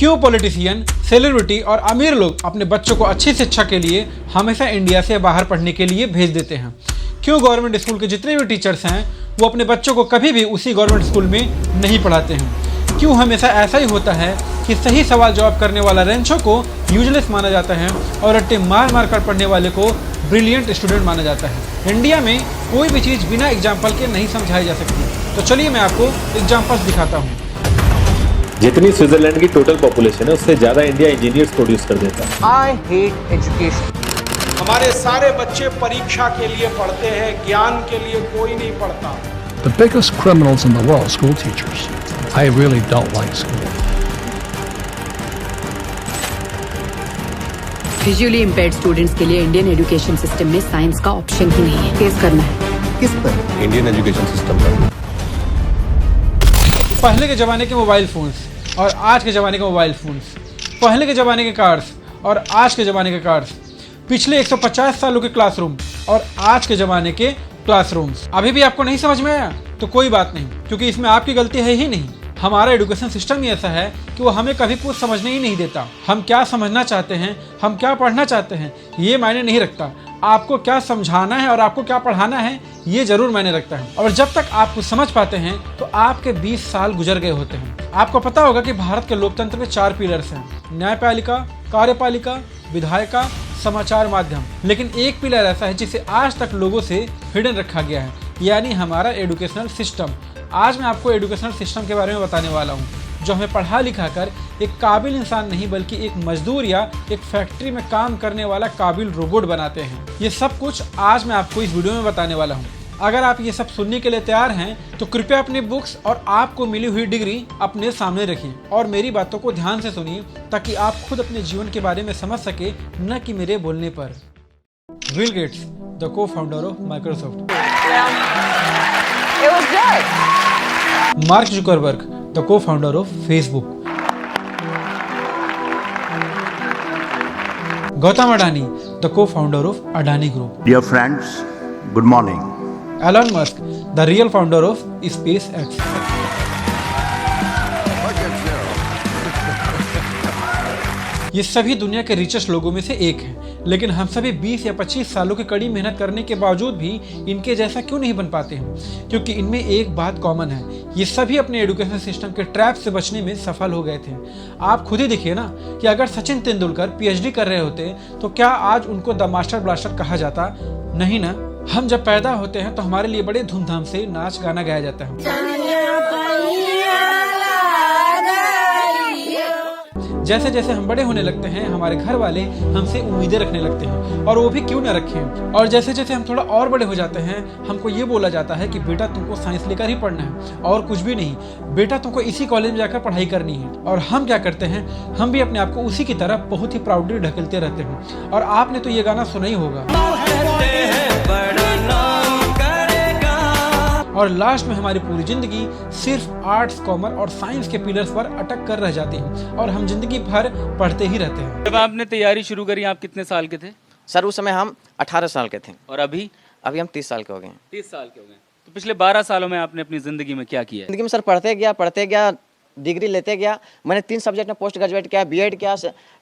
क्यों politician, celebrity और अमीर लोग अपने बच्चों को अच्छी शिक्षा के लिए हमेशा इंडिया से बाहर पढ़ने के लिए भेज देते हैं? क्यों गवर्नमेंट स्कूल के जितने भी टीचर्स हैं वो अपने बच्चों को कभी भी उसी गवर्नमेंट स्कूल में नहीं पढ़ाते हैं? क्यों हमेशा ऐसा ही होता है कि सही सवाल जवाब करने वाला रेंचो को यूजलेस माना जाता है और रट्टे मार मार कर पढ़ने वाले को ब्रिलियंट स्टूडेंट माना जाता है? इंडिया में कोई भी चीज़ बिना एग्जाम्पल के नहीं समझाई जा सकती। तो चलिए मैं आपको एग्जाम्पल्स दिखाता हूँ। जितनी स्विट्जरलैंड की टोटल पॉपुलेशन है उससे ज्यादा इंडिया इंजीनियर्स प्रोड्यूस कर देता है। I hate education. हमारे सारे बच्चे परीक्षा के लिए पढ़ते हैं, ज्ञान के लिए कोई नहीं पढ़ता। The biggest criminals in the world, school teachers. I really don't like school. Visually impaired students के लिए इंडियन एजुकेशन सिस्टम में साइंस का ऑप्शन ही नहीं है। केस करना है। किस पर? इंडियन एजुकेशन सिस्टम पर। पहले के ज़माने के मोबाइल फ़ोन्स और आज के ज़माने के मोबाइल फ़ोन्स, पहले के ज़माने के कार्स और आज के ज़माने के कार्स, पिछले 150 सालों के क्लासरूम और आज के ज़माने के क्लासरूम्स। अभी भी आपको नहीं समझ में आया तो कोई बात नहीं, क्योंकि इसमें आपकी गलती है ही नहीं। हमारा एजुकेशन सिस्टम ही ऐसा है कि वो हमें कभी कुछ समझने ही नहीं देता। हम क्या समझना चाहते हैं, हम क्या पढ़ना चाहते हैं, ये मायने नहीं रखता। आपको क्या समझाना है और आपको क्या पढ़ाना है, ये जरूर मायने रखता है। और जब तक आप कुछ समझ पाते हैं तो आपके 20 साल गुजर गए होते हैं। आपको पता होगा कि भारत के लोकतंत्र में 4 पिलर्स हैं: न्यायपालिका, कार्यपालिका, विधायिका, समाचार माध्यम। लेकिन एक पिलर ऐसा है जिसे आज तक लोगों से हिडन रखा गया है, यानी हमारा एजुकेशनल सिस्टम। आज मैं आपको एजुकेशनल सिस्टम के बारे में बताने वाला हूँ, जो हमें पढ़ा लिखा कर एक काबिल इंसान नहीं बल्कि एक मजदूर या एक फैक्ट्री में काम करने वाला काबिल रोबोट बनाते हैं। ये सब कुछ आज मैं आपको इस वीडियो में बताने वाला हूँ। अगर आप ये सब सुनने के लिए तैयार हैं तो कृपया अपनी बुक्स और आपको मिली हुई डिग्री अपने सामने रखिए और मेरी बातों को ध्यान से सुनिए, ताकि आप खुद अपने जीवन के बारे में समझ सके, न कि मेरे बोलने पर। Bill Gates, the co-founder of Microsoft. Mark Zuckerberg, the co-founder of Facebook. Gautam Adani, the co-founder of Adani group. Dear friends, good morning. Elon Musk, the real founder of SpaceX. ये सभी दुनिया के रिचेस्ट लोगों में से एक हैं, लेकिन हम सभी 20 या 25 सालों की कड़ी मेहनत करने के बावजूद भी इनके जैसा क्यों नहीं बन पाते हैं? क्योंकि इनमें एक बात कॉमन है, ये सभी अपने एजुकेशन सिस्टम के ट्रैप से बचने में सफल हो गए थे। आप खुद ही देखिए ना कि अगर सचिन तेंदुलकर PhD कर रहे होते तो क्या आज उनको द मास्टर ब्लास्टर कहा जाता? नहीं ना। हम जब पैदा होते हैं तो हमारे लिए बड़े धूमधाम से नाच गाना गाया जाता है। जैसे जैसे हम बड़े होने लगते हैं हमारे घर वाले हमसे उम्मीदें रखने लगते हैं, और वो भी क्यों ना रखें। और जैसे जैसे हम थोड़ा और बड़े हो जाते हैं हमको ये बोला जाता है कि बेटा तुमको साइंस लेकर ही पढ़ना है और कुछ भी नहीं, बेटा तुमको इसी कॉलेज में जाकर पढ़ाई करनी है। और हम क्या करते हैं, हम भी अपने आप को उसी की तरफ बहुत ही प्राउडली ढकेलते रहते हैं। और आपने तो ये गाना सुना ही होगा। और लास्ट में हमारी पूरी जिंदगी सिर्फ आर्ट्स, कॉमर्स और साइंस के पिलर्स पर अटक कर रह जाती है और हम जिंदगी भर पढ़ते ही रहते हैं। जब आपने तैयारी शुरू करी आप कितने साल के थे? सर उस समय हम 18 साल के थे। और अभी हम 30 साल के हो गए हैं। 30 साल के हो गए। तो पिछले 12 सालों में आपने अपनी जिंदगी में क्या किया है? जिंदगी में सर पढ़ते गया, डिग्री लेते गया। मैंने 3 सब्जेक्ट में पोस्ट ग्रेजुएट किया, बीएड किया,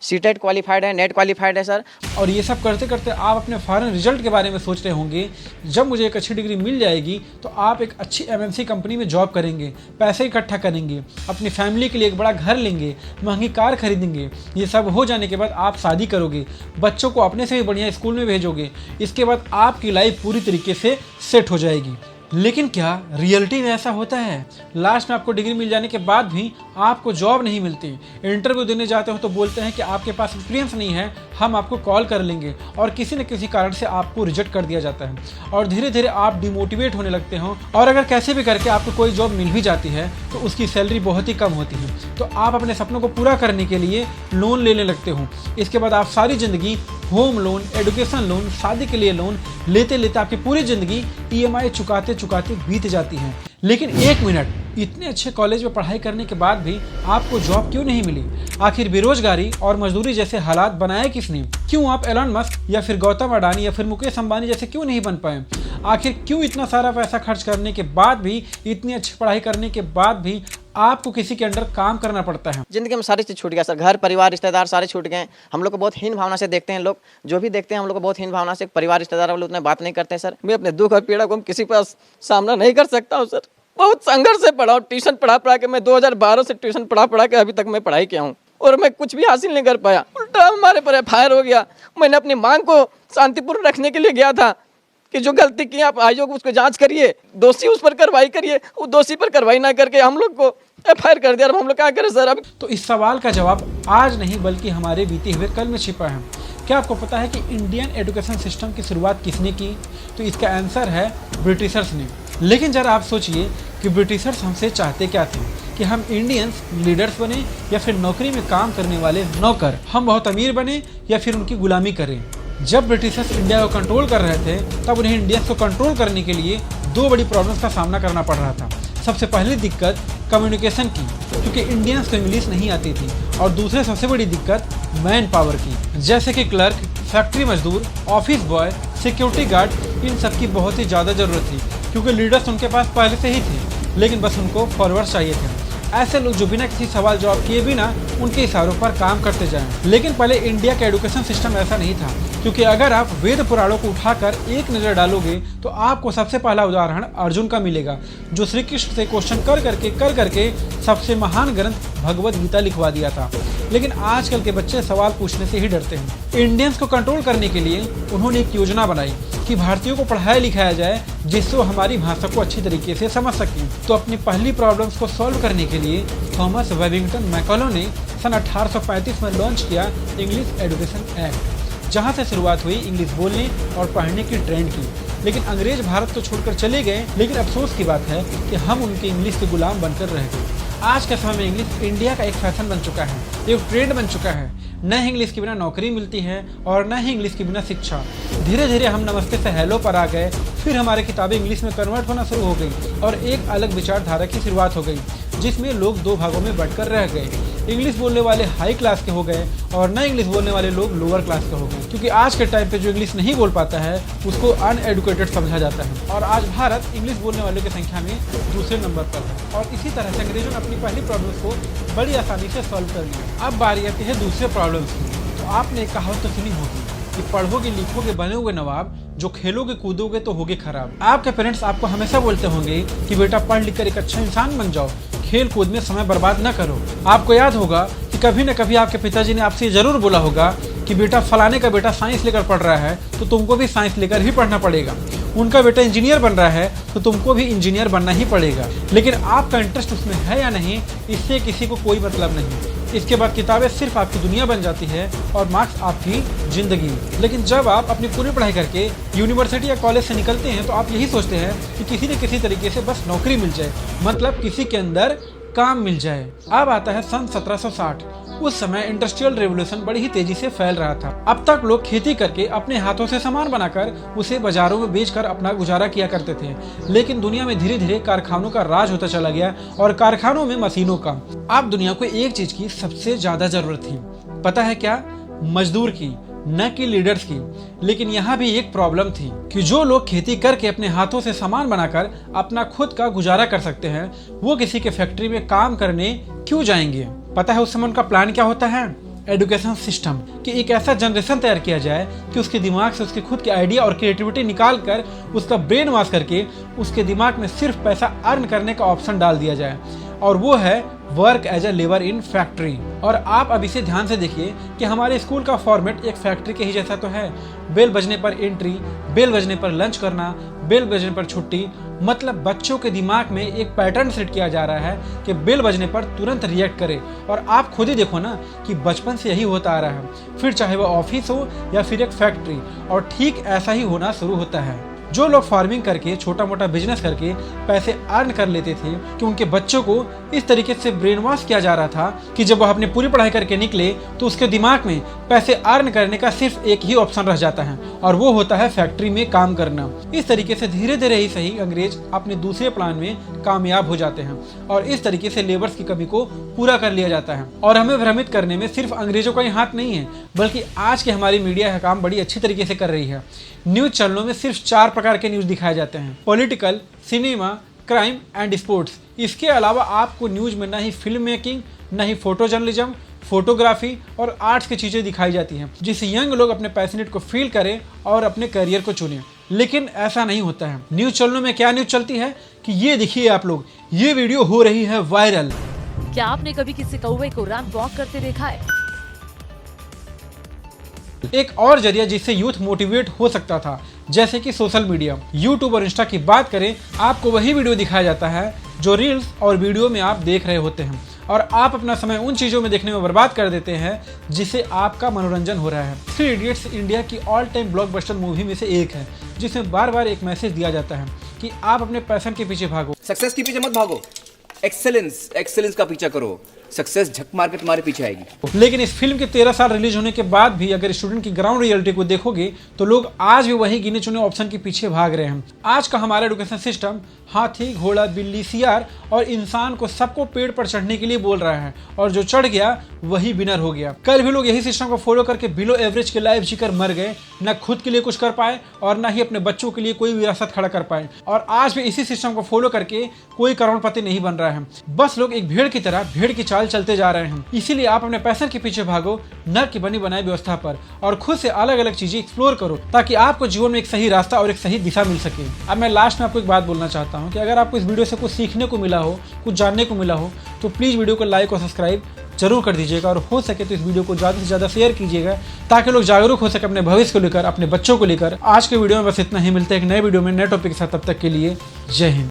सीटेट क्वालिफाइड है, नेट क्वालिफाइड है सर। और ये सब करते करते आप अपने फॉरेन रिजल्ट के बारे में सोच रहे होंगे। जब मुझे एक अच्छी डिग्री मिल जाएगी तो आप एक अच्छी MNC कंपनी में जॉब करेंगे, पैसे इकट्ठा करेंगे, अपनी फैमिली के लिए एक बड़ा घर लेंगे, महंगी कार खरीदेंगे। ये सब हो जाने के बाद आप शादी करोगे, बच्चों को अपने से भी बढ़िया स्कूल में भेजोगे। इसके बाद आपकी लाइफ पूरी तरीके से सेट हो जाएगी। लेकिन क्या रियलिटी में ऐसा होता है? लास्ट में आपको डिग्री मिल जाने के बाद भी आपको जॉब नहीं मिलती। इंटरव्यू देने जाते हो तो बोलते हैं कि आपके पास एक्सपीरियंस नहीं है, हम आपको कॉल कर लेंगे, और किसी न किसी कारण से आपको रिजेक्ट कर दिया जाता है और धीरे धीरे आप डिमोटिवेट होने लगते हो। और अगर कैसे भी करके आपको कोई जॉब मिल भी जाती है तो उसकी सैलरी बहुत ही कम होती है। तो आप अपने सपनों को पूरा करने के लिए लोन लेने लगते हो। इसके बाद आप सारी ज़िंदगी होम लोन, एजुकेशन लोन, शादी के लिए लोन लेते लेते आपकी पूरी ज़िंदगी EMI चुकाते चुकाते बीत जाती है। लेकिन एक मिनट, इतने अच्छे कॉलेज में पढ़ाई करने के बाद भी आपको जॉब क्यों नहीं मिली? आखिर बेरोजगारी और मजदूरी जैसे हालात बनाए किसने? क्यों आप एलन मस्क या फिर गौतम अडानी या फिर मुकेश अंबानी जैसे क्यों नहीं बन पाए? आखिर क्यों इतना सारा पैसा खर्च करने के बाद भी, इतनी अच्छी पढ़ाई करने के बाद भी आपको किसी के अंडर काम करना पड़ता है। जिंदगी में सारी चीज़ छूट गया सर, घर परिवार रिश्तेदार सारे छूट गए। हम लोग को बहुत हीन भावना से देखते हैं लोग, जो भी देखते हैं हम लोग को बहुत हीन भावना से, परिवार रिश्तेदार वाले उतना बात नहीं करते हैं सर। मैं अपने दुख और पीड़ा को हम किसी पास सामना नहीं कर सकता हूँ सर। बहुत संघर्ष से पढ़ा हूँ, ट्यूशन पढ़ा के मैं 2012 से ट्यूशन पढ़ा के अभी तक मैं पढ़ाई किया हूँ और मैं कुछ भी हासिल नहीं कर पाया। उल्टा हमारे पर FIR हो गया। मैंने अपनी मांग को शांतिपूर्ण रखने के लिए गया था कि जो गलती की आप आयोग उसको जांच करिए, दोषी उस पर कार्रवाई करिए। वो दोषी पर कार्रवाई ना करके हम लोग को FIR कर दिया। अब हम लोग क्या करें सर? अब तो इस सवाल का जवाब आज नहीं बल्कि हमारे बीते हुए कल में छिपा है। क्या आपको पता है कि इंडियन एजुकेशन सिस्टम की शुरुआत किसने की? तो इसका आंसर है ब्रिटिशर्स ने। लेकिन जरा आप सोचिए कि ब्रिटिशर्स हमसे चाहते क्या थे, कि हम इंडियंस लीडर्स बने या फिर नौकरी में काम करने वाले नौकर, हम बहुत अमीर बने या फिर उनकी गुलामी करें। जब ब्रिटिशर्स इंडिया को कंट्रोल कर रहे थे तब उन्हें इंडियंस को कंट्रोल करने के लिए दो बड़ी प्रॉब्लम्स का सामना करना पड़ रहा था। सबसे पहली दिक्कत कम्युनिकेशन की, क्योंकि इंडियंस को इंग्लिश नहीं आती थी, और दूसरी सबसे बड़ी दिक्कत मैन पावर की, जैसे कि क्लर्क, फैक्ट्री मजदूर, ऑफिस बॉय, सिक्योरिटी गार्ड। इन सब की बहुत ही ज़्यादा ज़रूरत थी क्योंकि लीडर्स उनके पास पहले से ही थे, लेकिन बस उनको फॉलोअर्स चाहिए थे। ऐसे लोग जो बिना किसी सवाल जवाब किए बिना उनके इशारों पर काम करते जाएं। लेकिन पहले इंडिया का एजुकेशन सिस्टम ऐसा नहीं था, क्योंकि अगर आप वेद पुराणों को उठाकर एक नज़र डालोगे तो आपको सबसे पहला उदाहरण अर्जुन का मिलेगा, जो श्री कृष्ण से क्वेश्चन कर करके सबसे महान ग्रंथ भगवद गीता लिखवा दिया था। लेकिन आजकल के बच्चे सवाल पूछने से ही डरते हैं। इंडियंस को कंट्रोल करने के लिए उन्होंने एक योजना बनाई कि भारतीयों को पढ़ाया लिखाया जाए जिससे वो हमारी भाषा को अच्छी तरीके से समझ सकें। तो अपनी पहली प्रॉब्लम्स को सॉल्व करने के लिए थॉमस वेबिंगटन मैकॉले ने सन 1835 में लॉन्च किया इंग्लिश एजुकेशन एक्ट, जहां से शुरुआत हुई इंग्लिश बोलने और पढ़ने की ट्रेंड की। लेकिन अंग्रेज भारत को छोड़कर चले गए, लेकिन अफसोस की बात है कि हम उनके इंग्लिश के गुलाम बनकर रह गए। आज के समय में इंग्लिश इंडिया का एक फैशन बन चुका है, एक ट्रेंड बन चुका है। न ही इंग्लिश के बिना नौकरी मिलती है और न ही इंग्लिश के बिना शिक्षा। धीरे धीरे हम नमस्ते से हेलो पर आ गए, फिर हमारी किताबें इंग्लिश में कन्वर्ट होना शुरू हो गई और एक अलग विचारधारा की शुरुआत हो गई, जिसमें लोग दो भागों में बंटकर रह गए। इंग्लिश बोलने वाले हाई क्लास के हो गए और न इंग्लिश बोलने वाले लोग लोअर क्लास के हो गए, क्योंकि आज के टाइम पे जो इंग्लिश नहीं बोल पाता है उसको अनएडुकेटेड समझा जाता है। और आज भारत इंग्लिश बोलने वालों की संख्या में दूसरे नंबर पर है। और इसी तरह से अंग्रेजों ने अपनी पहली प्रॉब्लम्स को बड़ी आसानी से सॉल्व कर लिया। अब बारी आती है दूसरे प्रॉब्लम्स की। तो आपने एक कहावत तो सुनी होगी कि पढ़ोगे लिखोगे बने हुए नवाब, जो खेलोगे कूदोगे तो होगे खराब। आपके पेरेंट्स आपको हमेशा बोलते होंगे कि बेटा पढ़ लिख कर एक अच्छा इंसान बन जाओ, खेल कूद में समय बर्बाद न करो। आपको याद होगा कि कभी न कभी आपके पिताजी ने आपसे जरूर बोला होगा कि बेटा फलाने का बेटा साइंस लेकर पढ़ रहा है तो तुमको भी साइंस लेकर ही पढ़ना पड़ेगा, उनका बेटा इंजीनियर बन रहा है तो तुमको भी इंजीनियर बनना ही पड़ेगा। लेकिन आपका इंटरेस्ट उसमें है या नहीं, इससे किसी को कोई मतलब नहीं। इसके बाद किताबें सिर्फ आपकी दुनिया बन जाती है और मार्क्स आपकी जिंदगी। लेकिन जब आप अपनी पूरी पढ़ाई करके यूनिवर्सिटी या कॉलेज से निकलते हैं तो आप यही सोचते हैं कि किसी न किसी तरीके से बस नौकरी मिल जाए, मतलब किसी के अंदर काम मिल जाए। अब आता है सन 1760। उस समय इंडस्ट्रियल रेवोल्यूशन बड़ी ही तेजी से फैल रहा था। अब तक लोग खेती करके अपने हाथों से सामान बनाकर उसे बाजारों में बेचकर अपना गुजारा किया करते थे, लेकिन दुनिया में धीरे धीरे कारखानों का राज होता चला गया और कारखानों में मशीनों का। अब दुनिया को एक चीज की सबसे ज्यादा जरूरत थी, पता है क्या? मजदूर की, न कि लीडर्स की। लेकिन यहाँ भी एक प्रॉब्लम थी कि जो लोग खेती करके अपने हाथों से सामान बनाकर अपना खुद का गुजारा कर सकते हैं, वो किसी के फैक्ट्री में काम करने क्यों जाएंगे? पता है उस समय उनका प्लान क्या होता है? एजुकेशन सिस्टम, कि एक ऐसा जनरेशन तैयार किया जाए कि उसके दिमाग से उसके खुद के आइडिया और क्रिएटिविटी निकाल कर उसका ब्रेन वॉश करके उसके दिमाग में सिर्फ पैसा अर्न करने का ऑप्शन डाल दिया जाए, और वो है work as a labour in factory. और आप अब इसे ध्यान से देखिए कि हमारे स्कूल का फॉर्मेट एक फैक्ट्री के ही जैसा तो है। बेल बजने पर एंट्री, बेल बजने पर लंच करना, बेल बजने पर छुट्टी। मतलब बच्चों के दिमाग में एक पैटर्न सेट किया जा रहा है कि बेल बजने पर तुरंत रिएक्ट करे। और आप खुद ही देखो ना कि बचपन से यही होता आ रहा है, फिर चाहे वो ऑफिस हो या फिर एक फैक्ट्री, और ठीक ऐसा ही होना शुरू होता है। जो लोग फार्मिंग करके छोटा मोटा बिजनेस करके पैसे अर्न कर लेते थे, कि उनके बच्चों को इस तरीके से ब्रेन वॉश किया जा रहा था कि जब वह अपनी पूरी पढ़ाई करके निकले तो उसके दिमाग में पैसे अर्न करने का सिर्फ एक ही ऑप्शन रह जाता है, और वो होता है फैक्ट्री में काम करना। इस तरीके से धीरे धीरे ही सही अंग्रेज अपने दूसरे प्लान में कामयाब हो जाते हैं, और इस तरीके से लेबर्स की कमी को पूरा कर लिया जाता है। और हमें भ्रमित करने में सिर्फ अंग्रेजों का ही हाथ नहीं है, बल्कि आज की हमारी मीडिया का काम बड़ी अच्छी तरीके से कर रही है। न्यूज चैनलों में सिर्फ 4 प्रकार के न्यूज दिखाए जाते हैं: political, cinema, crime and sports. इसके अलावा आपको न्यूज़ में ना ही फिल्म मेकिंग, ना ही फोटो जर्नलिज्म, फोटोग्राफी और आर्ट्स की चीज़ें दिखाई जाती हैं, जिससे यंग लोग अपने पैशनेट को फील करें और अपने करियर को चुनें। लेकिन ऐसा नहीं होता है। न्यूज़ चैनलों में क्या न्यूज़ चलती है कि ये देखिए आप लोग, ये वीडियो हो रही है वायरल। क्या आपने कभी किसी कौवे को रैंप वॉक करते देखा है? एक और जरिया जिससे यूथ मोटिवेट हो सकता था, जैसे कि सोशल मीडिया, यूट्यूब और इंस्टा की बात करें, आपको वही वीडियो दिखाया जाता है जो रील्स और वीडियो में आप देख रहे होते हैं, और आप अपना समय उन चीज़ों में देखने में बर्बाद कर देते हैं जिससे आपका मनोरंजन हो रहा है। थ्री इडियट्स इंडिया की ऑल टाइम ब्लॉकबस्टर मूवी में से एक है, जिसमें बार बार एक मैसेज दिया जाता है कि आप अपने पैशन के पीछे भागो, सक्सेस के पीछे मत भागो, एक्सेलेंस का पीछा करो। सक्सेस झक मार के तुम्हारे पीछे आएगी। लेकिन इस फिल्म के 13 साल रिलीज होने के बाद भी अगर स्टूडेंट की ग्राउंड रियलिटी को देखोगे तो लोग आज भी वही गिने चुने ऑप्शन के पीछे भाग रहे हैं। आज का हमारा एजुकेशन सिस्टम हाथी, घोड़ा, बिल्ली, सियार और इंसान को सबको पेड़ पर चढ़ने के लिए बोल रहा है, और जो चढ़ गया वही विनर हो गया। कल भी लोग यही सिस्टम को फॉलो करके बिलो एवरेज की लाइफ जीकर मर गए, न खुद के लिए कुछ कर पाए और न ही अपने बच्चों के लिए कोई विरासत खड़ा कर पाए। और आज भी इसी सिस्टम को फॉलो करके कोई करोड़पति नहीं बन रहा है। बस लोग एक भेड़ की तरह भेड़ की चाल चलते जा रहे हैं। इसीलिए आप अपने पैशन के पीछे भागो, न कि बनी बनाई व्यवस्था पर, और खुद से अलग अलग चीजें एक्सप्लोर करो, ताकि आपको जीवन में एक सही रास्ता और एक सही दिशा मिल सके। अब मैं लास्ट में आपको एक बात बोलना चाहता हूँ कि अगर आपको इस वीडियो से कुछ सीखने को मिला हो, कुछ जानने को मिला हो, तो प्लीज वीडियो को लाइक और सब्सक्राइब जरूर कर दीजिएगा, और हो सके तो इस वीडियो को ज़्यादा से ज़्यादा शेयर कीजिएगा, ताकि लोग जागरूक हो सके अपने भविष्य को लेकर, अपने बच्चों को लेकर। आज के वीडियो में बस इतना ही। मिलते हैं एक नए वीडियो में नए टॉपिक के साथ। तब तक के लिए जय हिंद।